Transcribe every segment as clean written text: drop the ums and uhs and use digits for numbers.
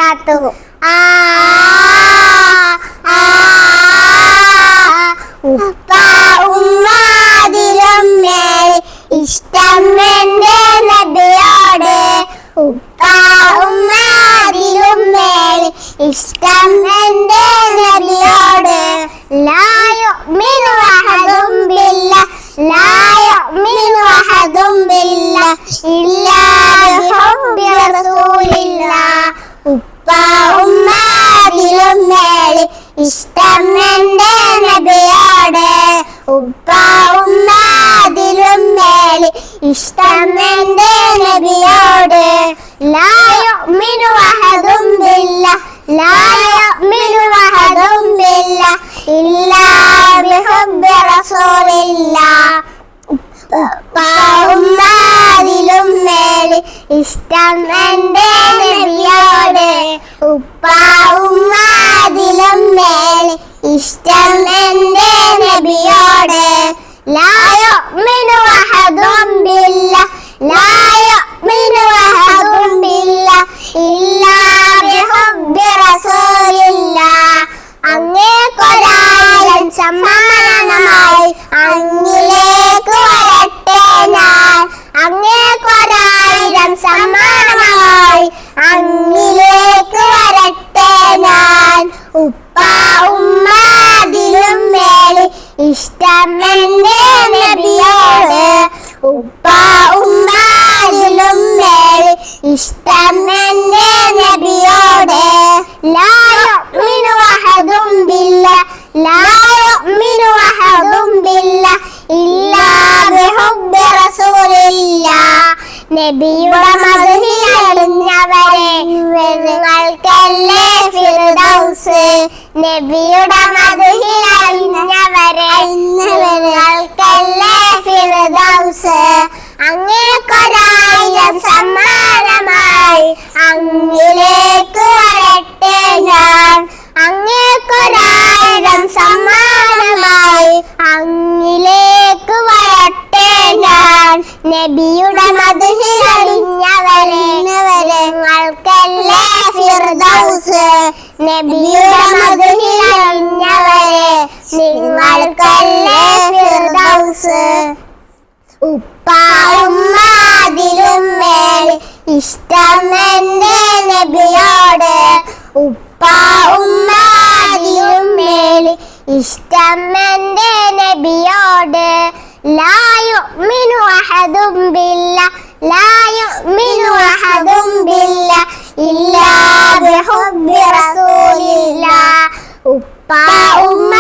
വബറകാതുഹു. ഉപ്പ ഉമ്മ അതിലും മേലെ ഇഷ്ടം എന്റെ നബിയോട്. ഉപ്പ ഉമ്മ അതിലും മേലെ ഇഷ്ടം എന്റെ നബിയോട്. ലാ യുഅ്മിനു അഹദും ബില്ലാഹ് ലാ യുഅ്മിനു അഹദും ബില്ലാഹ് ഇല്ലാ ബിഹുബ്ബി റസൂലില്ലാഹ്. ഉപ്പ ഉമ്മ അതിലും മേലെ ഇഷ്ടം എന്റെ നബിയോട്. ഉപ്പ ഉമ്മ അതിലും മേലെ ഇഷ്ടം എന്റെ നബിയോട്. ലാ യുഅ്മിനു അഹദും ബില്ലാഹ് ലാ യുഅ്മിനു അഹദും ബില്ലാഹ് ഇല്ലാ ബിഹുബ്ബി റസൂലില്ലാഹ്. ഉപ്പ ഉമ്മ അതിലും മേലെ ഇഷ്ടം എന്റെ നബിയോട്. ഉപ്പ ഉമ്മ അതിലും മേലെ ഇഷ്ടം എന്റെ നബിയോട്. ലാ യുഅ്മിനു അഹദും ബില്ലാഹ് ലാ യുഅ്മിനു അഹദും ബില്ലാഹ് ഇല്ലാ ബിഹുബ്ബി റസൂലില്ലാഹ്. അങ്ങേക്കൊരായിരം സമ്മാനമായി അങ്ങിലേക്ക് വരട്ടെ ഞാൻ. അങ്ങേക്കൊരായിരം സമ്മാനമായി അങ്ങിലേക്ക് വരട്ടെ ഞാൻ. ഉപ്പ ഉമ്മ അതിലും മേലെ ഇഷ്ടം എന്റെ നബിയോട്. ഉപ്പ ഉമ്മ അതിലും മേലെ ഇഷ്ടം എന്റെ നബിയോട്. ലാ യുഅ്മിനു അഹദും ബില്ലാഹ് ലാ യുഅ്മിനു അഹദും ബില്ലാഹ് ഇല്ലാ ബിഹുബ്ബി റസൂലില്ലാഹ്. നബിയുടെ മദ്ഹിൽ അലിഞ്ഞവരെ നിങ്ങൾക്കല്ലേ ഫിർദൗസ്. നബിയുടെ മദ്ഹിൽ അലിഞ്ഞവരെ നിങ്ങൾക്കല്ലേ ഫിർദൗസ്. അങ്ങേക്കൊരായിരം സമ്മാനമായി അങ്ങിലേക്ക് വരട്ടെ ഞാൻ. അങ്ങേക്കൊരായിരം സമ്മാനമായി അങ്ങിലേക്ക് വരട്ടെ ഞാൻ. നബിയുടെ മദ്ഹിൽ അലിഞ്ഞവരെ നിങ്ങൾക്കല്ലേ ഫിർദൗസ്. നബിയുടെ മദ്ഹിൽ അലിഞ്ഞവരെ നിങ്ങൾക്കല്ലേ ഫിർദൗസ്. ഉപ്പ ഉമ്മ അതിലും മേലെ ഇഷ്ടം എന്റെ നബിയോട്. ഉപ്പ ഉമ്മ അതിലും മേലെ ഇഷ്ടം എന്റെ നബിയോട്. ലാ യുഅ്മിനു അഹദും ബില്ലാഹ് ലാ യുഅ്മിനു അഹദും ബില്ലാഹ് ഇല്ലാ ബിഹുബ്ബി റസൂലില്ലാഹ്. ഉപ്പ ഉമ്മ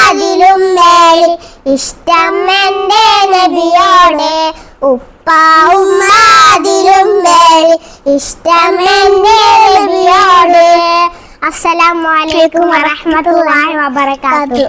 അതിലും മേലെ ഇഷ്ടം എന്റെ നബിയോട്. ഉപ്പ ഉമ്മ അതിലും മേലെ ഇഷ്ടം എന്റെ നബിയോട്. അസ്സലാമു അലൈക്കും വറഹ്മത്തുള്ളാഹി വബറകാതുഹു.